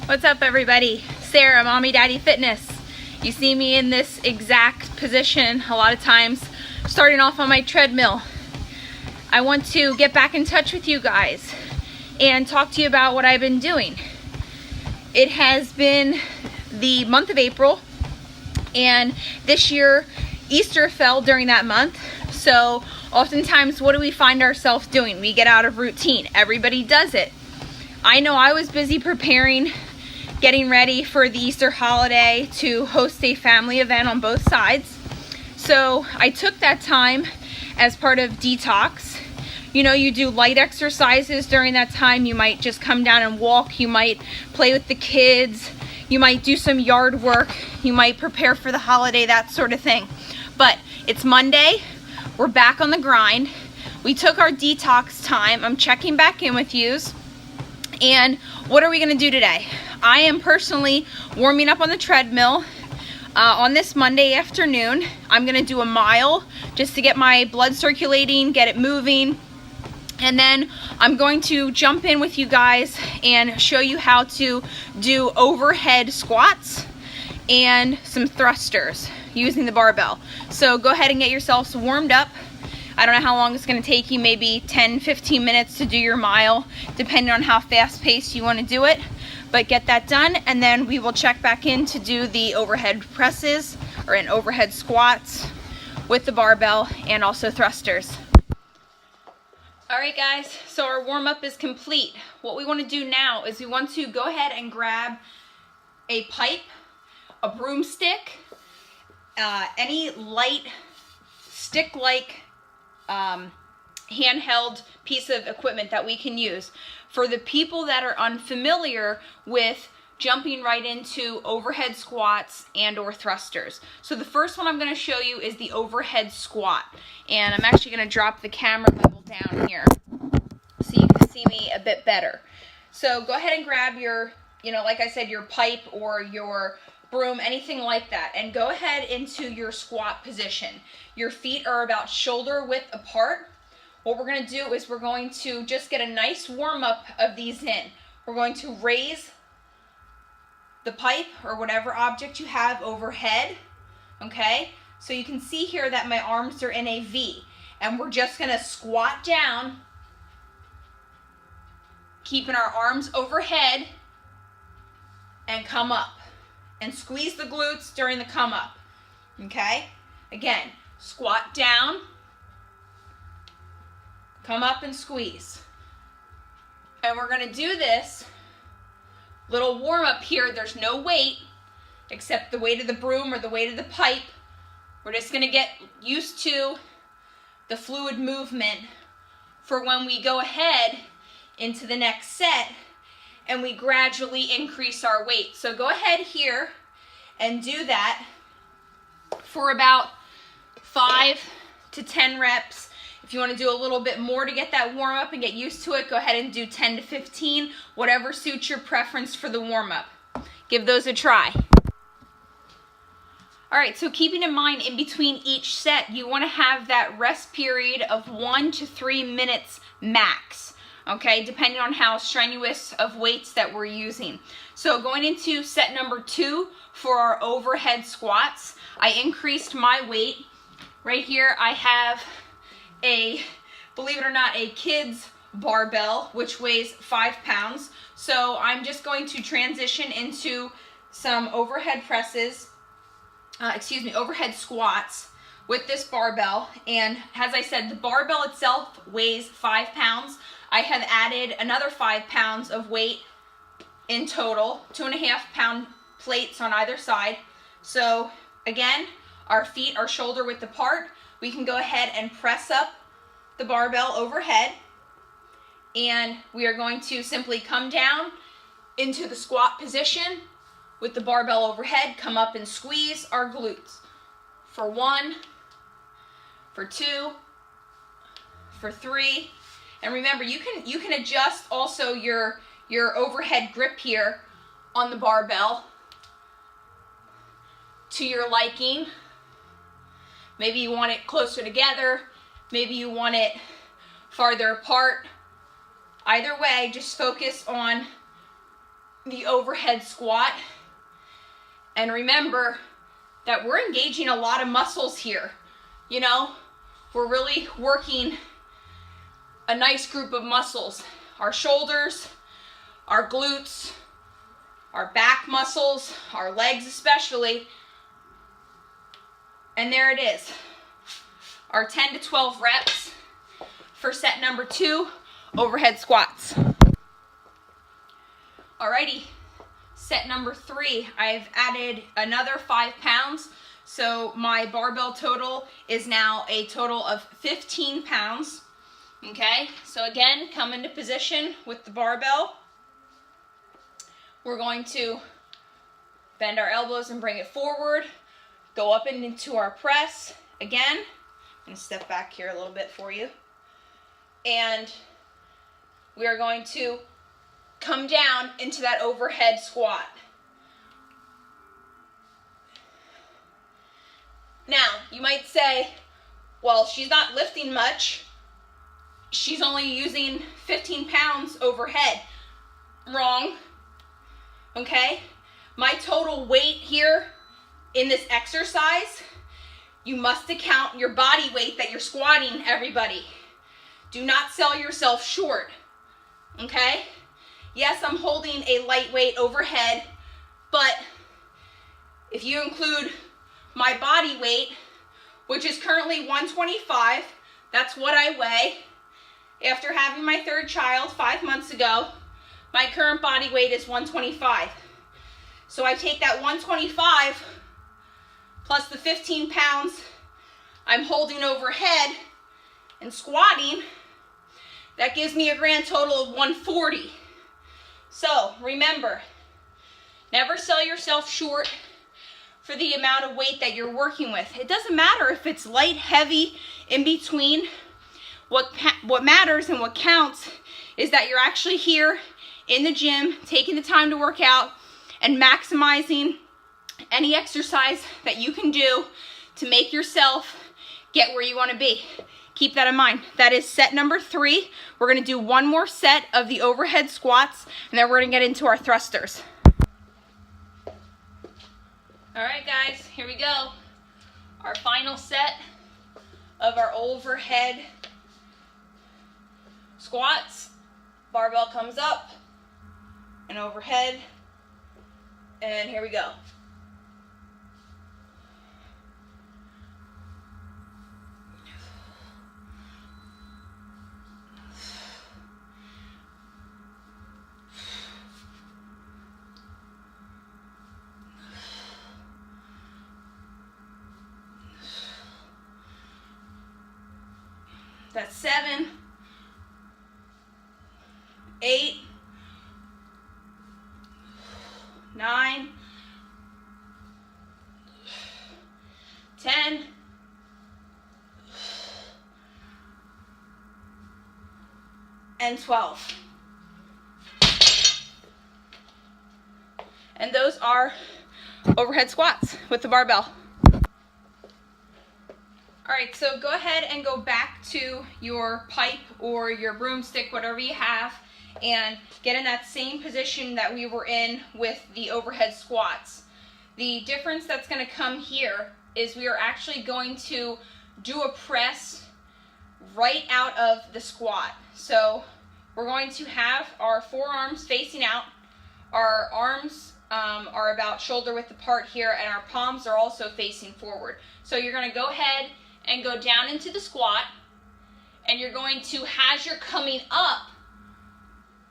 What's up, everybody? Sarah, Mommy Daddy Fitness. You see me in this exact position a lot of times, starting off on my treadmill. I want to get back in touch with you guys and talk to you about what I've been doing. It has been the month of April, and this year Easter fell during that month. So oftentimes, what do we find ourselves doing? We get out of routine. Everybody does it. I know I was busy preparing, getting ready for the Easter holiday to host a family event on both sides. So I took that time as part of detox. You know, you do light exercises during that time. You might just come down and walk. You might play with the kids. You might do some yard work. You might prepare for the holiday, that sort of thing. But it's Monday. We're back on the grind. We took our detox time. I'm checking back in with yous. And what are we going to do today? I am personally warming up on the treadmill on this Monday afternoon. I'm going to do a mile just to get my blood circulating, get it moving. And then I'm going to jump in with you guys and show you how to do overhead squats and some thrusters using the barbell. So go ahead and get yourselves warmed up. I don't know how long it's going to take you, maybe 10-15 minutes to do your mile, depending on how fast-paced you want to do it. But get that done, and then we will check back in to do the overhead presses or an overhead squats with the barbell and also thrusters. Alright guys, so our warm-up is complete. What we want to do now is we want to go ahead and grab a pipe, a broomstick, any light stick-like handheld piece of equipment that we can use. For the people that are unfamiliar with jumping right into overhead squats and or thrusters. So the first one I'm going to show you is the overhead squat. And I'm actually going to drop the camera level down here so you can see me a bit better. So go ahead and grab your, like I said, your pipe or your broom, anything like that, and go ahead into your squat position. Your feet are about shoulder width apart. What we're going to do is we're going to just get a nice warm up of these in. We're going to raise the pipe or whatever object you have overhead, okay? So you can see here that my arms are in a V, and we're just going to squat down, keeping our arms overhead, and come up. And squeeze the glutes during the come up, okay? Again, squat down, come up and squeeze. And we're gonna do this little warm up here. There's no weight except the weight of the broom or the weight of the pipe. We're just gonna get used to the fluid movement for when we go ahead into the next set and we gradually increase our weight. So go ahead here and do that for about 5 to 10 reps. If you want to do a little bit more to get that warm up and get used to it, go ahead and do 10 to 15, whatever suits your preference for the warm up. Give those a try. All right, so keeping in mind in between each set, you want to have that rest period of 1 to 3 minutes max. Okay, depending on how strenuous of weights that we're using. So going into set number 2 for our overhead squats, I increased my weight. Right here I have a, believe it or not, a kid's barbell, which weighs 5 pounds. So I'm just going to transition into some overhead presses, overhead squats with this barbell. And as I said, the barbell itself weighs 5 pounds. I have added another 5 pounds of weight in total, 2.5 pound plates on either side. So again, our feet are shoulder width apart. We can go ahead and press up the barbell overhead, and we are going to simply come down into the squat position with the barbell overhead, come up and squeeze our glutes for 1, for 2, for 3. And remember, you can adjust also your overhead grip here on the barbell to your liking. Maybe you want it closer together, maybe you want it farther apart. Either way, just focus on the overhead squat. And remember that we're engaging a lot of muscles here. You know, we're really working a nice group of muscles. Our shoulders, our glutes, our back muscles, our legs especially. And there it is. Our 10 to 12 reps for set number 2, overhead squats. Alrighty, set number 3, I've added another 5 pounds. So my barbell total is now a total of 15 pounds. Okay, so again, come into position with the barbell. We're going to bend our elbows and bring it forward. Go up and into our press. Again, I'm going to step back here a little bit for you. And we are going to come down into that overhead squat. Now, you might say, well, she's not lifting much. She's only using 15 pounds overhead. Wrong. Okay? My total weight here in this exercise, you must account your body weight that you're squatting, everybody. Do not sell yourself short. Okay? Yes, I'm holding a lightweight overhead, but if you include my body weight, which is currently 125, that's what I weigh. After having my 3rd child 5 months ago, my current body weight is 125. So I take that 125 plus the 15 pounds I'm holding overhead and squatting, that gives me a grand total of 140. So remember, never sell yourself short for the amount of weight that you're working with. It doesn't matter if it's light, heavy, in between. What matters and what counts is that you're actually here in the gym, taking the time to work out and maximizing any exercise that you can do to make yourself get where you want to be. Keep that in mind. That is set number 3. We're going to do one more set of the overhead squats, and then we're going to get into our thrusters. All right, guys, here we go. Our final set of our overhead squats. Barbell comes up and overhead, and here we go. That's 7, 8, 9, 10, 12. And those are overhead squats with the barbell. All right, so go ahead and go back to your pipe or your broomstick, whatever you have, and get in that same position that we were in with the overhead squats. The difference that's going to come here is we are actually going to do a press right out of the squat. So we're going to have our forearms facing out. Our arms are about shoulder width apart here, and our palms are also facing forward. So you're going to go ahead and go down into the squat, and you're going to, as you're coming up,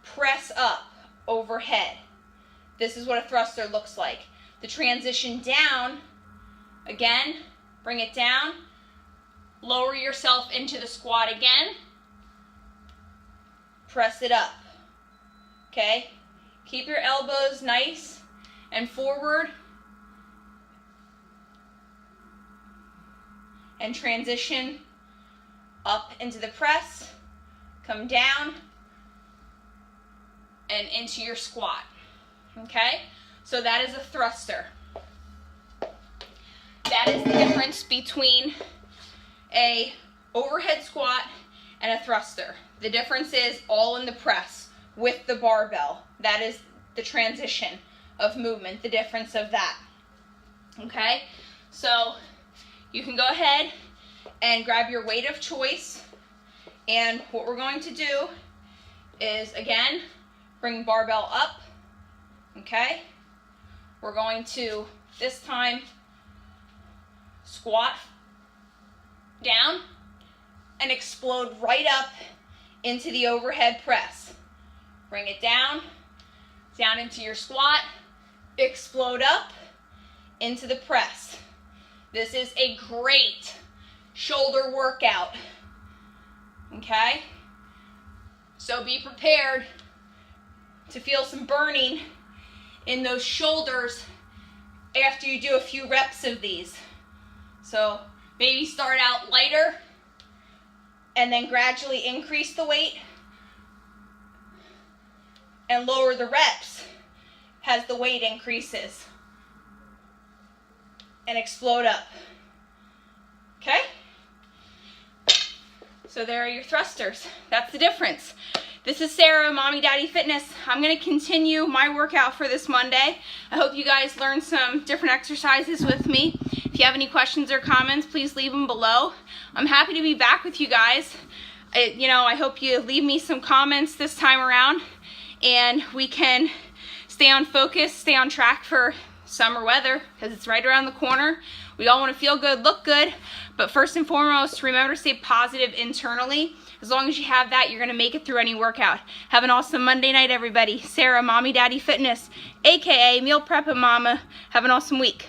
press up overhead. This is what a thruster looks like. The transition down, again, bring it down, lower yourself into the squat again, press it up, okay? Keep your elbows nice and forward, and transition up into the press, come down, and into your squat, okay? So that is a thruster. That is the difference between a overhead squat and a thruster. The difference is all in the press with the barbell. That is the transition of movement, the difference of that. Okay, so you can go ahead and grab your weight of choice, and what we're going to do is, again, bring barbell up. Okay, we're going to this time squat down and explode right up into the overhead press. Bring it down into your squat, explode up into the press. This is a great shoulder workout, okay? So be prepared to feel some burning in those shoulders after you do a few reps of these. So maybe start out lighter and then gradually increase the weight and lower the reps as the weight increases and explode up. Okay? So there are your thrusters. That's the difference. This is Sarah, Mommy Daddy Fitness. I'm going to continue my workout for this Monday. I hope you guys learned some different exercises with me. If you have any questions or comments, please leave them below. I'm happy to be back with you guys. I hope you leave me some comments this time around, and we can stay on focus, stay on track for summer weather, because it's right around the corner. We all want to feel good, look good, but first and foremost, remember to stay positive internally. As long as you have that, you're going to make it through any workout. Have an awesome Monday night, everybody. Sarah, Mommy Daddy Fitness, aka Meal Prep and Mama. Have an awesome week.